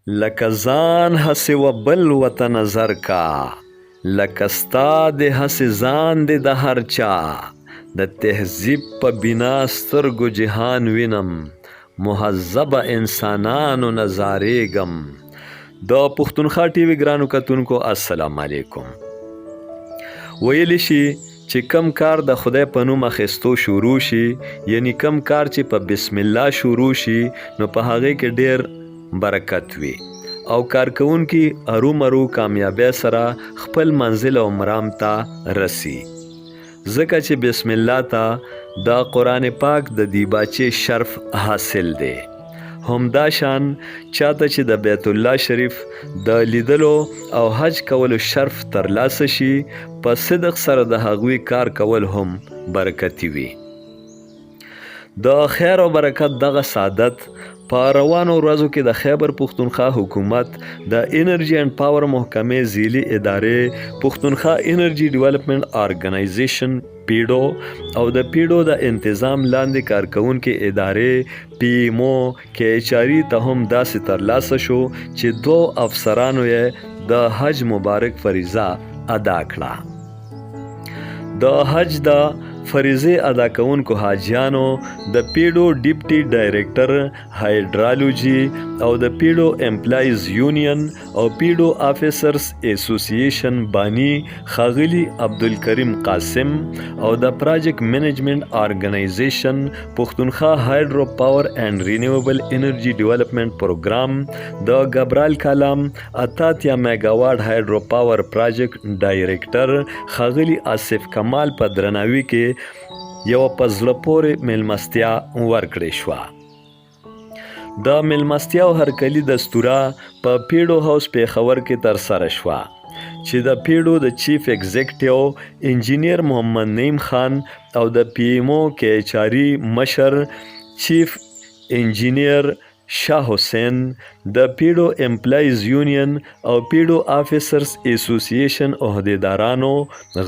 لکه ځان هسې و بل وته نظر کا لکه ستا د هسې ځان دی د هر چا د تهذیب په بنا سترګو جهان وینم مهذبه انسانانو نظارېږم. د پښتونخوا ټي وي ګرانو کتونکو السلام علیکم. ویلی شي چې کم کار د خدای په نوم اخیستو شروع شي، یعنی کم کار چې په بسم الله شروع شي نو په هغې کې ډیر برکت وي او کارکونکي ارومرو کامیابی سره خپل منزل او مرام ته رسی. ځکه چې بسم الله ته د قرآن پاک د دیباچې شرف حاصل دی. همدا شان چاته چې د بیت الله شریف د لیدلو او حج کولو شرف ترلاسه شي، په صدق سره د هغوی کار کول هم برکتی وي. د خیر او برکت دغه سعادت په روانو ورځو کې د خیبر پښتونخوا حکومت د انرژي اینڈ پاور محکمې ځیلي ادارې پښتونخوا انرژي ډیولپمنٹ ارګنایزیشن پیډو او د پیډو د انتظام لاندې کارکونکو ادارې پی ایم او کې اچاري ته هم داسې ترلاسه شو چې 2 افسرانو یې د حج مبارک فریضه ادا کړه. د حج د فریضه ادا کوونکو حاجیانو د پیډو ډیپټي ډایریکټر هایډرالوجي او د پیډو امپلایز یونین او پیډو افسرز اسوسییشن بانی ښاغلي عبدالکریم قاسم او د پراجیکټ منیجمنت ارګنایزیشن پښتونخوا هایډرو پاور اینڈ رینیویبل انرژي ډیولپمنٹ پروګرام د ګبرال کالام 88 میگاواټ هایډرو پاور پراجیکټ ډایریکټر ښاغلي آصف کمال په درناوي کې یو په زړه پورې میلمستیا ورکړې شوه. د میلمستیا هرکلي دستوره په پیډو هاوس پیښور کې ترسره شوه چې د پیډو د چیف ایگزیکټیو انجینیر محمد نعیم خان او د پی ایم او کې اچاري مشر چیف انجینیر شاه حسین، د پیډو امپلایز یونین او پیډو افسرز اسوسییشن عہدیدارانو،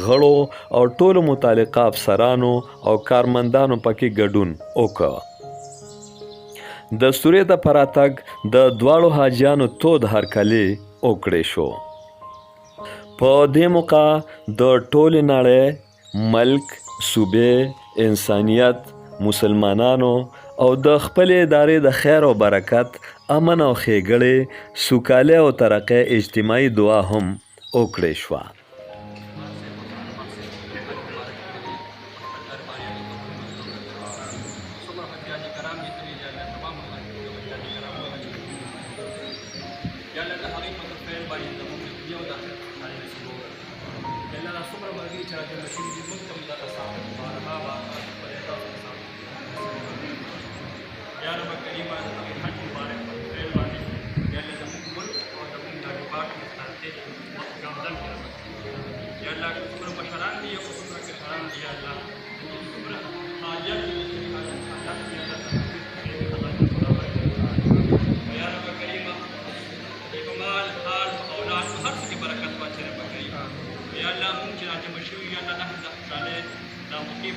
غړو او ټولو متعلقه افسرانو او کارمندانو پکې ګډون وکړ. دستورې ته پراتګ د دواړو حاجیانو تود هرکلی وکړې شو. په دې موقع د ټولې نړۍ، ملک، صوبې، انسانیت، مسلمانانو او د خپل ادارې د خیر او برکت، امن او ښېګړې، سوکالۍ او ترقۍ اجتماعي دعا هم وکړې شوه.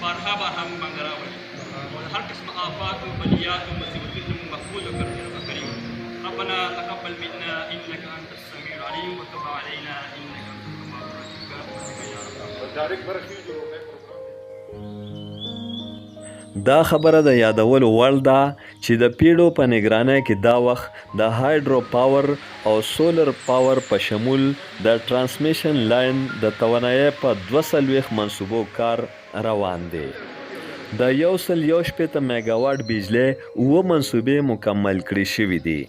بارها بارها من راوي هر قسم آفات وبليات ومصيبات محفوظ وكرم كريم. ربنا تقبل منا انك انت السميع العليم وتب علينا انك انت التواب الرحيم. دا خبره د یادولو وړ ده چې د پیډو په نگرانۍ کې دا وخت د هایډرو پاور او سولر پاور په شمول د ترانسمیشن لاین د توانایۍ په 240 منصوبو کار روان دی. د 160 میگاواټ بجلی 9 منصوبې مکمل کړي شوي دي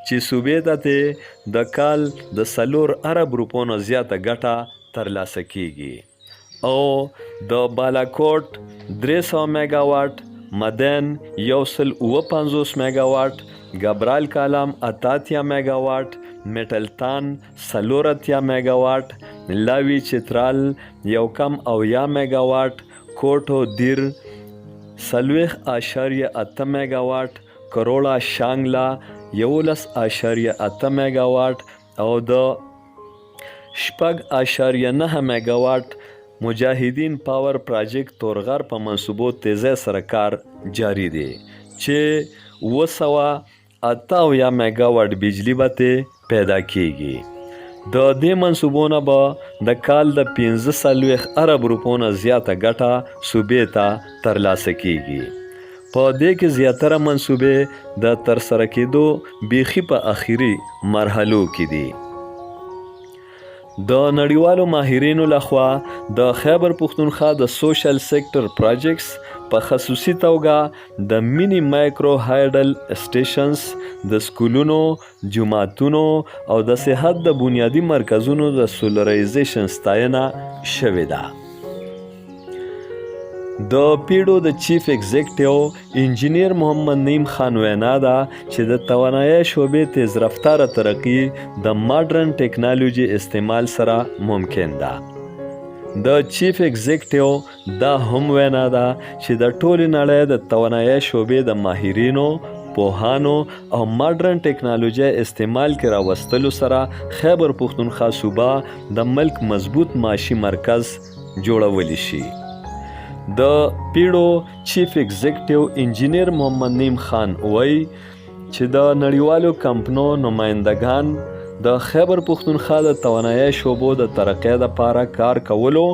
چې صوبې ته د کال د 4 ارب روپونو زیاته ګټه ترلاسه کیږي او د بالاکوټ 300 میگاواټ، مدین 150 میگاواټ، ګبرال کالام 88 میگاواټ، میټلتان 4 میگاواټ، لاوی چترال 1 میگاواټ، کوټو دیر 40.8 میگاواټ، کروڑا شانګلا 11.8 میگاواټ او د 6.9 میگاواټ مجاهدین پاور پراجیکټ تورغر په منصوبو تیزی سره کار جاری دی چې 200 78 میگاواټ بجلی به ترې پیدا کیږي. د دې منصوبو نه به د کال د 45 ارب روپو نه زیاته ګټه صوبې ته ترلاسه کیږي. په دې کې زیاتره منصوبې د ترسره کېدو بیخي په اخري مرحلو کې دي. د نړیوالو ماهرینو لخوا د خیبر پښتونخوا د سوشل سیکټر پروجیکټس په خصوصي توګه د مینی مایکرو هایډل سټیشنز، د سکولونو، جوماتونو او د صحت د بنیادی مرکزونو د سولرایزیشن ستاینه شوې ده. د پیډو د چیف ایگزیکټیو انجینیر محمد نعیم خان وینا ده چې د توانایي شعبې تیز رفتاره ترقی د ماډرن ټیکنالوژي استعمال سره ممکن ده. د چیف ایگزیکټیو دا هم وینا ده چې د ټولې نړۍ د توانایي شعبې د ماهرینو، پوهانو او ماډرن ټیکنالوژي استعمال کې راوستلو سره خیبر پښتونخوا صوبه د ملک مضبوط معاشي مرکز جوړولی شي. د پیډو چیف ایگزیکټیو انجینیر محمد نعیم خان وایي چې د نړیوالو کمپنو نمایندگان د خیبر پښتونخوا د توانایي شعبو د ترقۍ لپاره کار کولو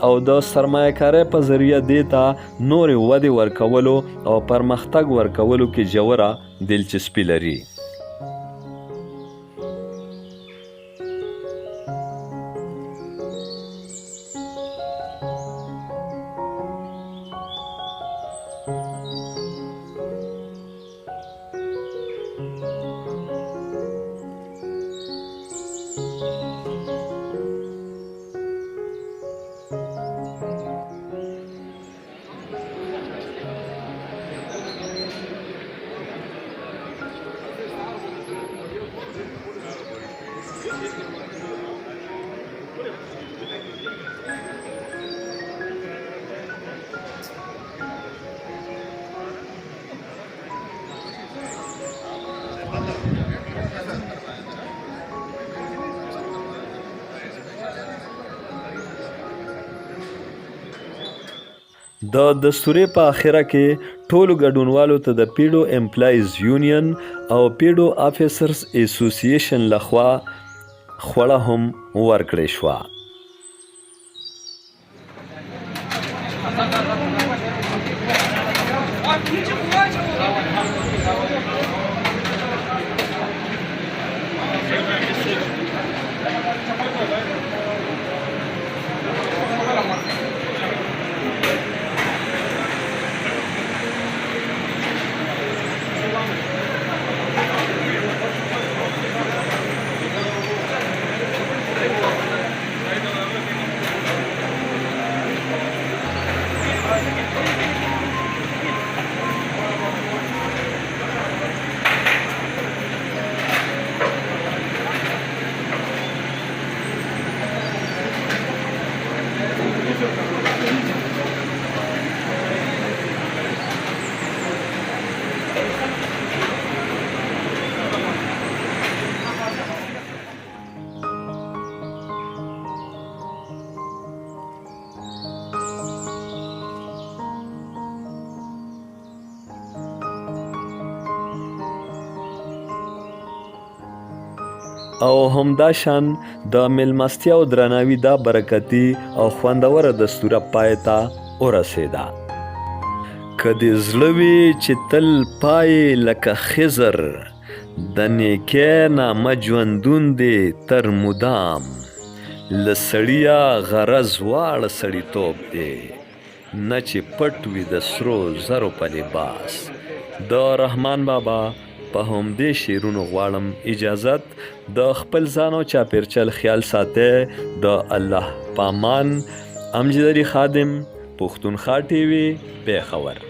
او د سرمایه کارۍ په ذریعه دې ته نورې ودې ورکولو او پرمختګ ورکولو کې ژوره دلچسپي لري. د دستورې په اخره کې ټولو ګډونوالو ته د پیډو امپلایز یونین او پیډو افسرز اسوسییشن لخوا خوړه هم ورکړې شوه. او همداشان د میلمستیا او درناوي دا برکتی او خوندوره دستوره پای ته ورسېده. که دې زړه وي چې تل پای لکه خضر، د نیکۍ نامه ژوندون دی تر مدام، له سړیه غرض واړه سړیتوب دی، نه چې پټ وي د سرو زرو په لباس. د رحمان بابا په همدې شعرونو غواړم اجازت د خپل ځان او چاپېرچل خیال ساتئ. د الله پامان، امجد علي خادم، پښتونخوا ټي وي، پېښور.